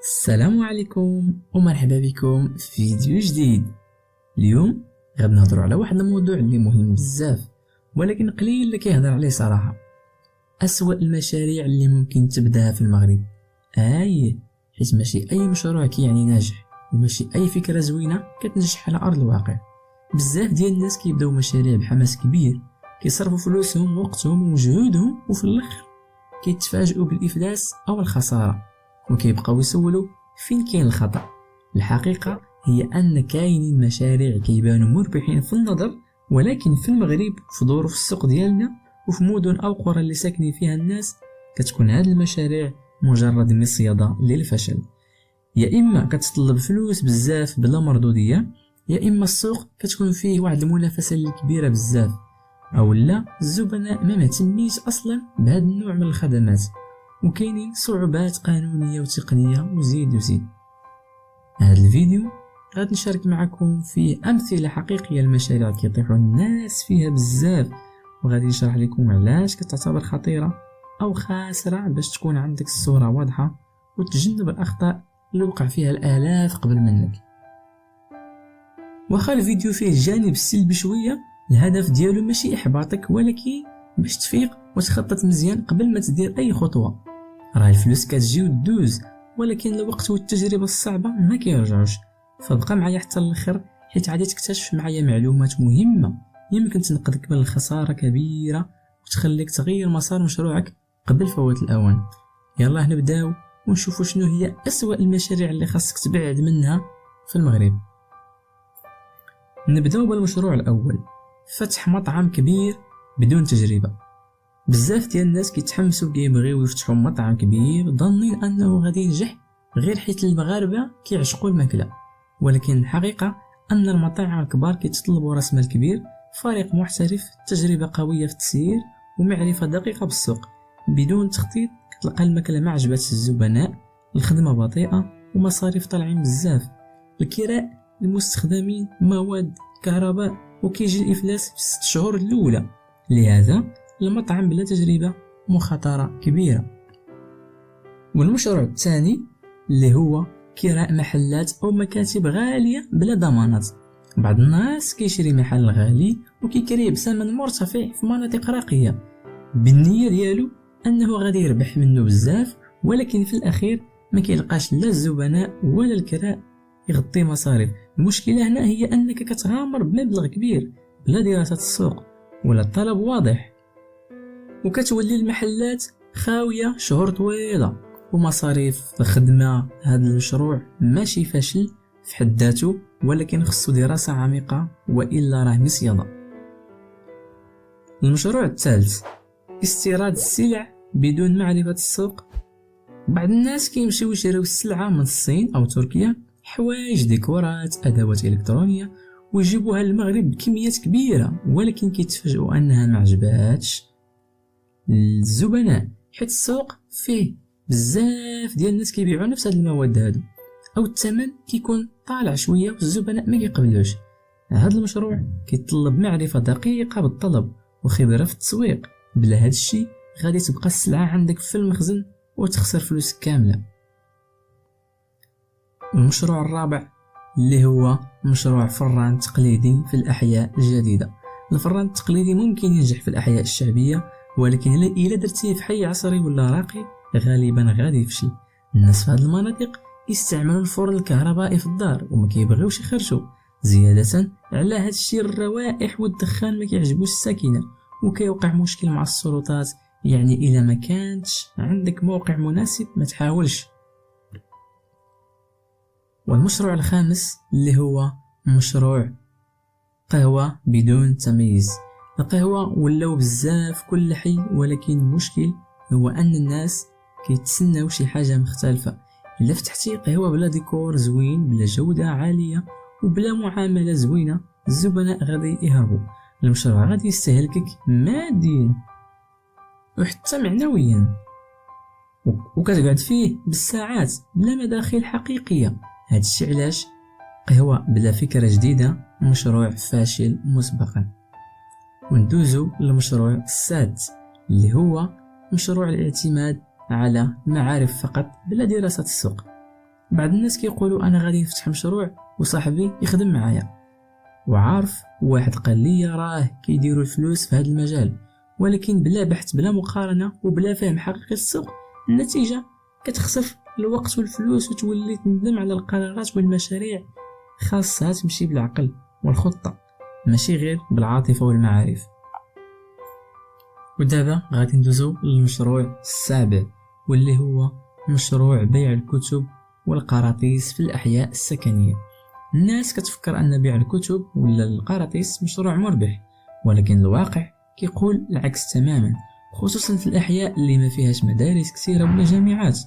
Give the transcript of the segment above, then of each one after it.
السلام عليكم ومرحبا بكم في فيديو جديد. اليوم غادي نهضروا على واحد الموضوع اللي مهم بزاف، ولكن قليل اللي كيهضر عليه صراحه. أسوأ المشاريع اللي ممكن تبداها في المغرب. حيت ماشي اي مشروع كيعني ناجح، وماشي اي فكره زوينه كتنجح على ارض الواقع. بزاف ديال الناس كيبداو مشاريع بحماس كبير، كيصرفوا فلوسهم ووقتهم ومجهودهم، وفي الاخر كيتفاجئوا بالافلاس او الخساره، وكيبقاو يسولوا فين كاين الخطأ. الحقيقة هي أن كاينين مشاريع كيبانوا مربحين في النظر، ولكن في المغرب في ظروف السوق ديالنا وفي مدن أو قرى اللي ساكنين فيها الناس كتكون هاد المشاريع مجرد مصيدة للفشل. يا إما كتطلب فلوس بزاف بلا مردودية، يا إما السوق كتكون فيه واحد المنافسة اللي كبيرة بزاف، أو لا الزبناء ما مهتمينش أصلا بهذا النوع من الخدمات، وكاينين صعوبات قانونية وتقنية وزيد. هذا الفيديو غادي نشارك معكم فيه أمثلة حقيقية لمشاريع كيطيحوا الناس فيها بزاف، وغادي نشرح لكم علاش كتعتبر خطيرة أو خاسرة باش تكون عندك الصورة واضحة وتجنب الأخطاء اللي وقع فيها الآلاف قبل منك. واخا الفيديو فيه الجانب السلبي شوية، الهدف ديالو ماشي إحباطك، ولكن باش تفيق وتخطط مزيان قبل ما تدير أي خطوة. راه الفلوس كتجي وتدوز، ولكن الوقت والتجربة الصعبة ما كيرجعوش. فبقى معايا حتى الاخر، حيت غادي تكتشف معايا معلومات مهمة يمكن تنقذك من الخسارة كبيرة وتخليك تغير مسار مشروعك قبل فوات الأوان. يلا نبداو ونشوفوا شنو هي أسوأ المشاريع اللي خاصك تبعد منها في المغرب. نبداو بالمشروع الأول، فتح مطعم كبير بدون تجربة. بزاف ديال الناس كيتحمسوا كيبغيو يفتحوا مطعم كبير ظنين انه غادي ينجح غير حيت المغاربه كيعشقوا الماكله، ولكن الحقيقه ان المطاعم الكبار كيتطلبوا راس مال كبير، فريق محترف، تجربه قويه في التسيير، ومعرفه دقيقه بالسوق. بدون تخطيط كتلقى الماكله ما عجباتش الزبناء، الخدمه بطيئه، ومصاريف طالعين بزاف، الكراء، المستخدمين، مواد، كهرباء، وكيجي الافلاس في 6 شهور الاولى. لهذا المطعم بلا تجربة مخاطرة كبيرة. والمشروع الثاني اللي هو كراء محلات أو مكاتب غالية بلا ضمانات. بعض الناس كيشري محل غالي وكيكريه بثمن مرتفع في مناطق راقية بالنية ديالو أنه غادي يربح منه بزاف، ولكن في الأخير ما كيلقاش لا الزبناء ولا الكراء يغطي مصاريف. المشكلة هنا هي أنك كتغامر بمبلغ كبير بلا دراسة السوق ولا الطلب واضح، وكتولي المحلات خاوية شهور طويلة ومصاريف الخدمة. هذا المشروع ماشي فاشل في حد ذاته، ولكن خصو دراسة عميقة وإلا راه مصيدة. المشروع الثالث، استيراد السلع بدون معرفة السوق. بعض الناس كيمشيو يشريو السلعة من الصين أو تركيا، حوايج، ديكورات، أدوات إلكترونية، ويجيبوها للمغرب بكميات كبيرة، ولكن كيتفاجئوا أنها ما عجباتش الزبناء، حيت السوق فيه بزاف ديال الناس كيبيعوا نفس هاد المواد هادو، او الثمن كيكون طالع شويه والزبناء ما كيقبلوش. هاد المشروع كيتطلب معرفه دقيقه بالطلب وخبره في التسويق. بلا هاد الشيء غادي تبقى السلعه عندك في المخزن وتخسر فلوس كامله. المشروع الرابع اللي هو مشروع فران تقليدي في الاحياء الجديده. الفران التقليدي ممكن ينجح في الاحياء الشعبيه، ولكن إلا درتيه في حي عصري ولا راقي غالبا غادي يفشل. الناس في هذه المناطق يستعملوا الفرن الكهربائي في الدار وما كيبغيوش يخرجوا. زيادة على هذا الشيء الروائح والدخان ما كيعجبوش الساكنة، وكيوقع مشكل مع السلطات. يعني إلا ما كانتش عندك موقع مناسب ما تحاولش. والمشروع الخامس اللي هو مشروع قهوة بدون تمييز. القهوة ولاو بزاف كل حي، ولكن المشكل هو أن الناس كيتسناو شي حاجة مختلفة. إلا فتحتي قهوة بلا ديكور زوين، بلا جودة عالية، وبلا معاملة زوينة، الزبناء غادي يهربوا. المشروع غادي يستهلكك ماديا وحتى معنويا، وكتقعد فيه بالساعات بلا مداخل حقيقية. هاد الشي علاش قهوة بلا فكرة جديدة مشروع فاشل مسبقا. وندوزو للمشروع السادس اللي هو مشروع الاعتماد على معارف فقط بلا دراسة السوق. بعض الناس كيقولوا انا غادي نفتح مشروع وصاحبي يخدم معايا، وعارف واحد قال لي راه كيديروا الفلوس في هذا المجال، ولكن بلا بحث بلا مقارنه وبلا فهم حقيقي السوق، النتيجه كتخسر الوقت والفلوس وتولي تندم على القرارات والمشاريع. خاصها تمشي بالعقل والخطه ماشي غير بالعاطفه والمعارف. ودابا غادي ندوزو للمشروع السابع، واللي هو مشروع بيع الكتب والقراطيس في الأحياء السكنية. الناس كتفكر أن بيع الكتب ولا القراطيس مشروع مربح، ولكن الواقع كيقول العكس تماما، خصوصا في الأحياء اللي ما فيهاش مدارس كثيرة ولا جامعات.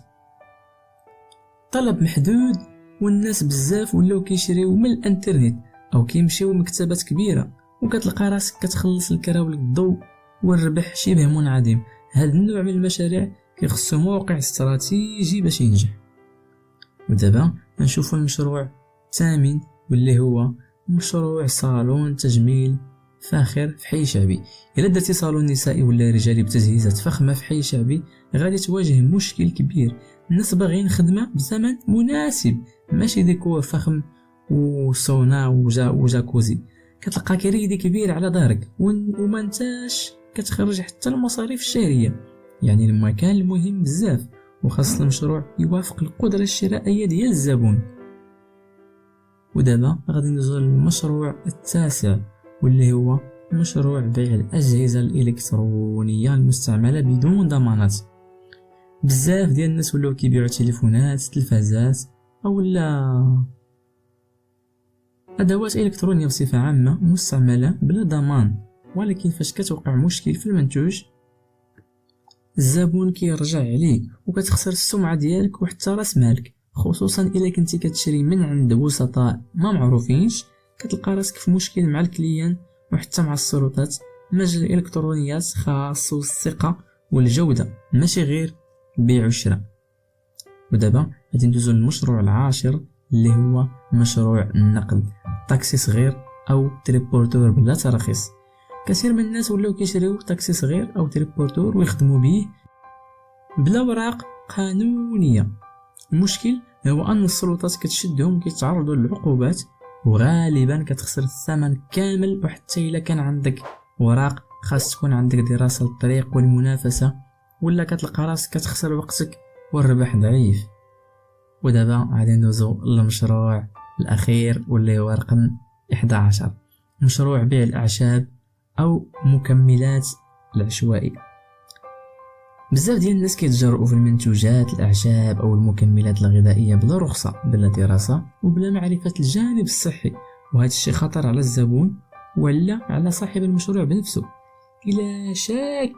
طلب محدود والناس بزاف ولاو كيشريو من الانترنت أو كيمشيو مكتبات كبيرة، وكتلقى راسك كتخلص الكرا والضوء والربح شبه منعدم. هذا النوع من المشاريع كيخصو موقع استراتيجي باش ينجح. ودابا نشوفوا المشروع الثامن، واللي هو مشروع صالون تجميل فاخر في حي شعبي. الا درتي صالون نسائي ولا رجالي بتجهيزات فخمه في حي شعبي غادي تواجه مشكل كبير. الناس باغيين خدمه بثمن مناسب، ماشي ديكور فخم وسونا وجاكوزي. كتلقى كريدي كبير على دارك وما نتاش كتخرج حتى المصاريف الشهريه. يعني المكان المهم بزاف، وخاص المشروع يوافق القدرة الشرائية ديال الزبون. ودابا غادي ندوزو للمشروع التاسع، واللي هو مشروع بيع الأجهزة الإلكترونية المستعملة بدون ضمانات. بزاف ديال الناس ولاو كيبيعوا تليفونات، تلفازات اولا أدوات إلكترونية بصفة عامة مستعملة بلا ضمان، ولكن فاش كتوقع مشكل في المنتوج الزبون كيرجع عليك وكتخسر السمعة ديالك وحتى راس مالك، خصوصا الا كنتي كتشري من عند وسطاء ما معروفينش. كتلقى راسك في مشكل مع الكليان وحتى مع السلطات. مجال الالكترونيات خاصو الثقة والجودة ماشي غير البيع والشراء. ودابا غادي ندوزو للمشروع العاشر، اللي هو مشروع النقل، طاكسي صغير او تريبورتور بلا تراخيص. كثير من الناس ولاو كيشريو طاكسي صغير او تريبورتور ويخدموا به بلا اوراق قانونيه. المشكل هو ان السلطات كتشدهم وكيتعرضوا للعقوبات، وغالبا كتخسر الثمن كامل. وحتى الا كان عندك اوراق خاص تكون عندك دراسه للطريق والمنافسه، ولا كتلقى راسك كتخسر وقتك والربح ضعيف. ودابا غادي ندوزو للمشروع الاخير، واللي هو رقم 11، مشروع بيع الاعشاب او مكملات العشوائي. بزاف ديال الناس كيتجرؤوا في المنتوجات الاعشاب او المكملات الغذائيه بلا رخصه بلا دراسه وبلا معرفه الجانب الصحي، وهذا الشيء خطر على الزبون ولا على صاحب المشروع بنفسه. الا شاك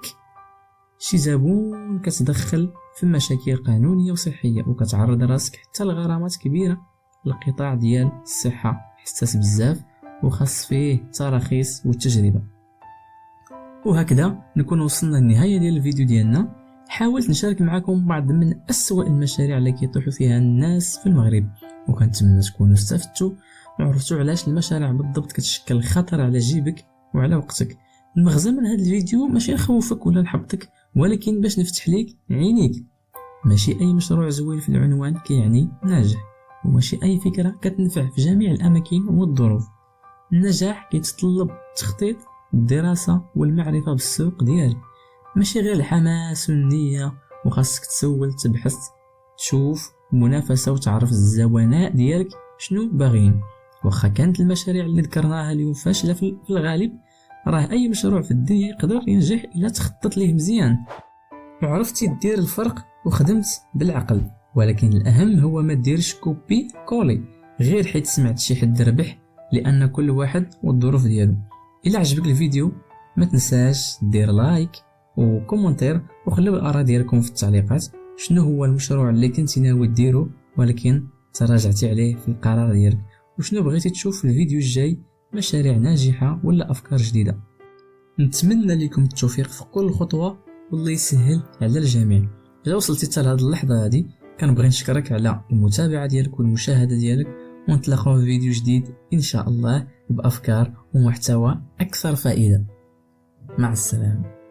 شي زبون كتدخل في مشاكل قانونيه وصحيه وكتعرض راسك حتى لغرامات كبيره. القطاع ديال الصحه حساس بزاف وخاص فيه تراخيص والتجربه. وهكذا نكون وصلنا للنهايه ديال الفيديو ديالنا. حاولت نشارك معكم بعض من أسوأ المشاريع اللي كيطيحوا فيها الناس في المغرب، وكنتمنى تكونوا استفدتوا وعرفتوا علاش المشاريع بالضبط كتشكل خطر على جيبك وعلى وقتك. المغزى من هذا الفيديو ماشي نخوفك ولا نحبطك، ولكن باش نفتح ليك عينيك. ماشي اي مشروع زوين في العنوان كيعني ناجح، وماشي اي فكره كتنفع في جميع الاماكن والظروف. النجاح كيتطلب التخطيط، الدراسه والمعرفه بالسوق ديالك، ماشي غير الحماس والنيه. وخاصك تسول، تبحث، تشوف المنافسه وتعرف الزبناء ديالك شنو باغيين. واخا كانت المشاريع اللي ذكرناها اليوم فاشله في الغالب، راه اي مشروع في الدنيا يقدر ينجح الا تخطط ليه مزيان وعرفتي دير الفرق وخدمت بالعقل. ولكن الاهم هو ما ديرش كوبي كولي غير حيت سمعت شي حد ربح، لان كل واحد والظروف ديالو. الا عجبك الفيديو ما تنساش دير لايك وكومنتير، وخليو الاراء ديالكم في التعليقات. شنو هو المشروع اللي كنتي ناوي ديرو ولكن تراجعتي عليه في القرار ديالك؟ وشنو بغيتي تشوف في الفيديو الجاي؟ مشاريع ناجحه ولا افكار جديده؟ نتمنى لكم التوفيق في كل خطوه والله يسهل على الجميع. اذا وصلتي حتى لهاد اللحظه هذه كنبغي نشكرك على المتابعه ديالك والمشاهده ديالك، ونتلاقاو في فيديو جديد ان شاء الله بافكار ومحتوى اكثر فائده. مع السلامه.